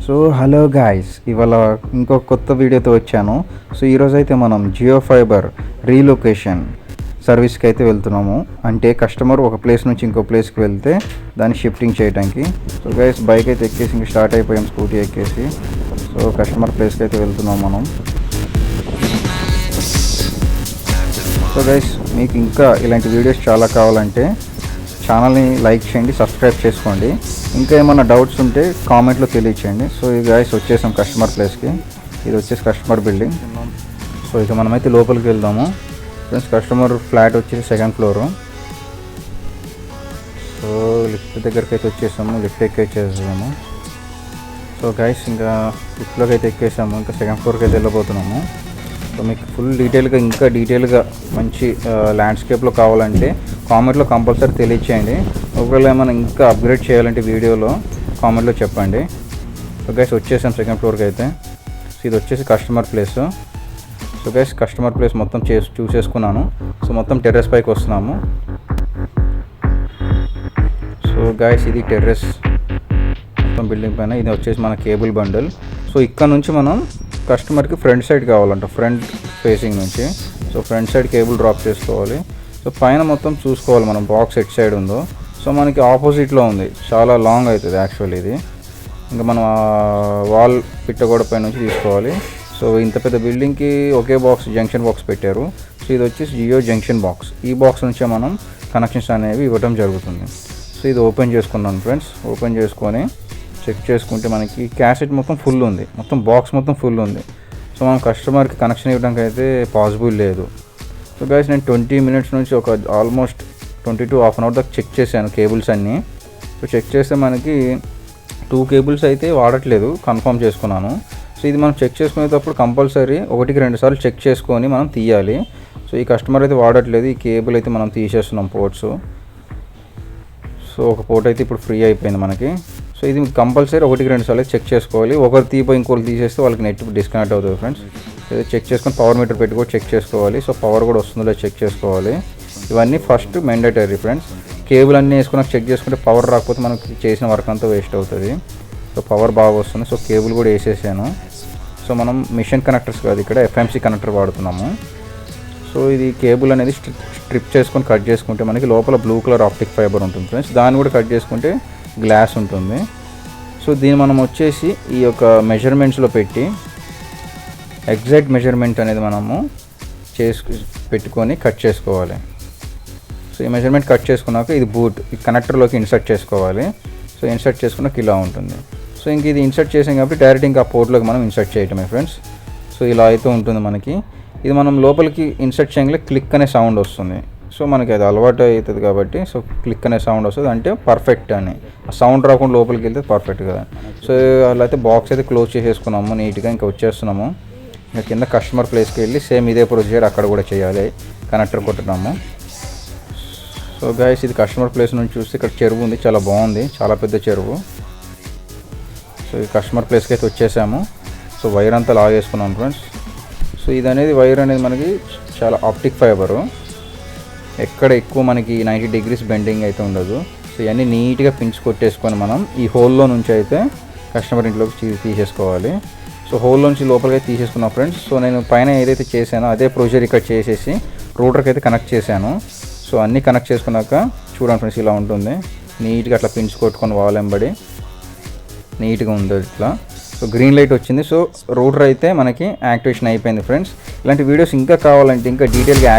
So hello guys, ఇవాళ ఇంకో కొత్త వీడియోతో వచ్చాను. సో ఈరోజు అయితే మనం జియో ఫైబర్ రీలొకేషన్ సర్వీస్కి అయితే వెళ్తున్నాము. అంటే కస్టమర్ ఒక ప్లేస్ నుంచి ఇంకో ప్లేస్కి వెళ్తే దాన్ని షిఫ్టింగ్ చేయడానికి. సో గైస్ బైక్ అయితే ఎక్కేసి ఇంక స్టార్ట్ అయిపోయాం, స్కూటీ ఎక్కేసి. సో కస్టమర్ ప్లేస్కి అయితే వెళ్తున్నాం మనం. సో గైస్ మీకు ఇంకా ఇలాంటి వీడియోస్ చాలా కావాలంటే ఛానల్ని లైక్ చేయండి, సబ్స్క్రైబ్ చేసుకోండి. ఇంకా ఏమైనా డౌట్స్ ఉంటే కామెంట్లో తెలియచేయండి. సో ఈ గైస్ వచ్చేసాం కస్టమర్ ప్లేస్కి. ఇది వచ్చేసి కస్టమర్ బిల్డింగ్. సో ఇక మనమైతే లోపలికి వెళ్దాము ఫ్రెండ్స్. కస్టమర్ ఫ్లాట్ వచ్చేసి 2nd ఫ్లోరు. సో లిఫ్ట్ దగ్గరికి అయితే వచ్చేసాము, లిఫ్ట్ ఎక్కేసాము. సో గైస్ ఇంకా లిఫ్ట్లోకి అయితే ఎక్కేసాము, ఇంకా 2nd ఫ్లోర్కి అయితే వెళ్ళబోతున్నాము. సో మీకు ఫుల్ డీటెయిల్గా ఇంకా డీటెయిల్గా మంచి ల్యాండ్స్కేప్లో కావాలంటే కామెంట్లో కంపల్సరీ తెలియచేయండి. ఒకవేళ ఏమైనా ఇంకా అప్గ్రేడ్ చేయాలంటే వీడియోలో కామెంట్లో చెప్పండి. సో గైస్ వచ్చేసాం 2nd ఫ్లోర్కి అయితే. సో ఇది వచ్చేసి customer place. So guys customer place మొత్తం చూసేసుకున్నాను. సో మొత్తం టెర్రస్ పైకి వస్తున్నాము. సో గైస్ ఇది టెర్రస్ మొత్తం బిల్డింగ్ పైన. ఇది వచ్చేసి మన కేబుల్ బండల్. సో ఇక్కడ నుంచి మనం కస్టమర్కి ఫ్రంట్ సైడ్ కావాలంట, ఫ్రంట్ ఫేసింగ్ నుంచి. So front side cable drop చేసుకోవాలి. సో పైన మొత్తం చూసుకోవాలి మనం బాక్స్ ఎట్ సైడ్ ఉందో. సో మనకి ఆపోజిట్లో ఉంది, చాలా లాంగ్ అవుతుంది యాక్చువల్లీ ఇది. ఇంకా మనం వాల్ పిట్టగోడ పై నుంచి తీసుకోవాలి. సో ఇంత పెద్ద బిల్డింగ్కి ఒకే బాక్స్ జంక్షన్ బాక్స్ పెట్టారు. సో ఇది వచ్చేసి జియో జంక్షన్ బాక్స్. ఈ బాక్స్ నుంచే మనం కనెక్షన్స్ అనేవి ఇవ్వడం జరుగుతుంది. సో ఇది ఓపెన్ చేసుకున్నాను ఫ్రెండ్స్. ఓపెన్ చేసుకొని చెక్ చేసుకుంటే మనకి క్యాసెట్ మొత్తం ఫుల్ ఉంది, మొత్తం బాక్స్ మొత్తం ఫుల్ ఉంది. సో మనం కస్టమర్కి కనెక్షన్ ఇవ్వడానికి అయితే పాసిబుల్ లేదు. సో గైస్ నేను 20 మినిట్స్ నుంచి ఒక ఆల్మోస్ట్ 20 to ½ అవర్ దాకా చెక్ చేశాను కేబుల్స్ అన్నీ. సో చెక్ చేస్తే మనకి 2 కేబుల్స్ అయితే వాడట్లేదు, కన్ఫర్మ్ చేసుకున్నాను. సో ఇది మనం చెక్ చేసుకునేటప్పుడు కంపల్సరీ 1-2 సార్లు చెక్ చేసుకొని మనం తీయాలి. సో ఈ కస్టమర్ అయితే వాడట్లేదు, ఈ కేబుల్ అయితే మనం తీసేస్తున్నాం పోర్ట్స్. సో ఒక పోర్ట్ అయితే ఇప్పుడు ఫ్రీ అయిపోయింది మనకి. సో ఇది కంపల్సరీ 1-2 సార్లు చెక్ చేసుకోవాలి. ఒకరు తీపోయి ఇంకోరు తీసేస్తే వాళ్ళకి నెట్ డిస్కనెక్ట్ అవుతుంది ఫ్రెండ్స్. చెక్ చేసుకొని పవర్ మీటర్ పెట్టి కూడా చెక్ చేసుకోవాలి. సో పవర్ కూడా వస్తుందో చెక్ చేసుకోవాలి. ఇవన్నీ ఫస్ట్ మ్యాండేటరీ ఫ్రెండ్స్. కేబుల్ అన్నీ వేసుకున్నాక చెక్ చేసుకుంటే పవర్ రాకపోతే మనకి చేసిన వర్క్ అంతా వేస్ట్ అవుతుంది. సో పవర్ బాగా వస్తుంది. సో కేబుల్ కూడా వేసేసాను. సో మనం మిషన్ కనెక్టర్స్ కాదు, ఇక్కడ FMC కనెక్టర్ వాడుతున్నాము. సో ఇది కేబుల్ అనేది స్ట్రిప్ చేసుకొని కట్ చేసుకుంటే మనకి లోపల బ్లూ కలర్ ఆప్టిక్ ఫైబర్ ఉంటుంది ఫ్రెండ్స్. దాన్ని కూడా కట్ చేసుకుంటే గ్లాస్ ఉంటుంది. సో దీన్ని మనం వచ్చేసి ఈ యొక్క మెజర్మెంట్స్లో పెట్టి ఎగ్జాక్ట్ మెజర్మెంట్ అనేది మనము పెట్టుకొని కట్ చేసుకోవాలి. సో ఈ మెజర్మెంట్ కట్ చేసుకున్నాక ఇది బూట్ ఈ కనెక్టర్లోకి ఇన్సర్ట్ చేసుకోవాలి. సో ఇన్సర్ట్ చేసుకున్నాక ఇలా ఉంటుంది. సో ఇంక ఇది ఇన్సర్ట్ చేసాం కాబట్టి డైరెక్ట్ ఇంకా ఆ పోర్ట్లోకి మనం ఇన్సర్ట్ చేయటమే ఫ్రెండ్స్. సో ఇలా అయితే ఉంటుంది మనకి. ఇది మనం లోపలికి ఇన్సర్ట్ చేయగానే క్లిక్ అనే సౌండ్ వస్తుంది. సో మనకి అది అలవాటు అవుతుంది కాబట్టి సో క్లిక్ అనే సౌండ్ వస్తుంది, అంటే పర్ఫెక్ట్ అని. ఆ సౌండ్ రాకుండా లోపలికి వెళ్తే పర్ఫెక్ట్ కదా. సో అలా అయితే బాక్స్ అయితే క్లోజ్ చేసేసుకున్నాము నీట్గా. ఇంకా వచ్చేస్తున్నాము. ఇంకా కింద కస్టమర్ ప్లేస్కి వెళ్ళి సేమ్ ఇదే ప్రొసీజర్ అక్కడ కూడా చేయాలి, కనెక్టర్ కొట్టడము. సో గైస్ ఇది కస్టమర్ ప్లేస్ నుంచి చూస్తే ఇక్కడ చెరువు ఉంది, చాలా బాగుంది, చాలా పెద్ద చెరువు. సో ఈ కస్టమర్ ప్లేస్కి అయితే వచ్చేసాము. సో వైర్ అంతా లాగేసుకున్నాం ఫ్రెండ్స్. సో ఇది అనేది వైర్ అనేది మనకి చాలా ఆప్టిక్ ఫైబరు, ఎక్కడ ఎక్కువ మనకి 90 degrees బెండింగ్ అయితే ఉండదు. సో ఇవన్నీ నీట్గా పిన్స్ కొట్టేసుకొని మనం ఈ హోల్లో నుంచి అయితే కస్టమర్ ఇంట్లోకి తీసేసుకోవాలి. సో హోల్లో నుంచి లోపలికి అయితే తీసేసుకున్నాం ఫ్రెండ్స్. సో నేను పైన ఏదైతే చేశానో అదే ప్రొసీజర్ ఇక్కడ చేసేసి రూటర్కి అయితే కనెక్ట్ చేశాను. సో అన్నీ కనెక్ట్ చేసుకున్నాక చూడండి ఫ్రెండ్స్ ఇలా ఉంటుంది. నీట్గా అట్లా పిన్స్ కొట్టుకొని వాల్ వెంబడి నీట్గా ఉంది ఇట్లా. సో గ్రీన్ లైట్ వచ్చింది. సో రూటర్ అయితే మనకి యాక్టివేషన్ అయిపోయింది ఫ్రెండ్స్. ఇలాంటి వీడియోస్ ఇంకా కావాలంటే ఇంకా డీటెయిల్గా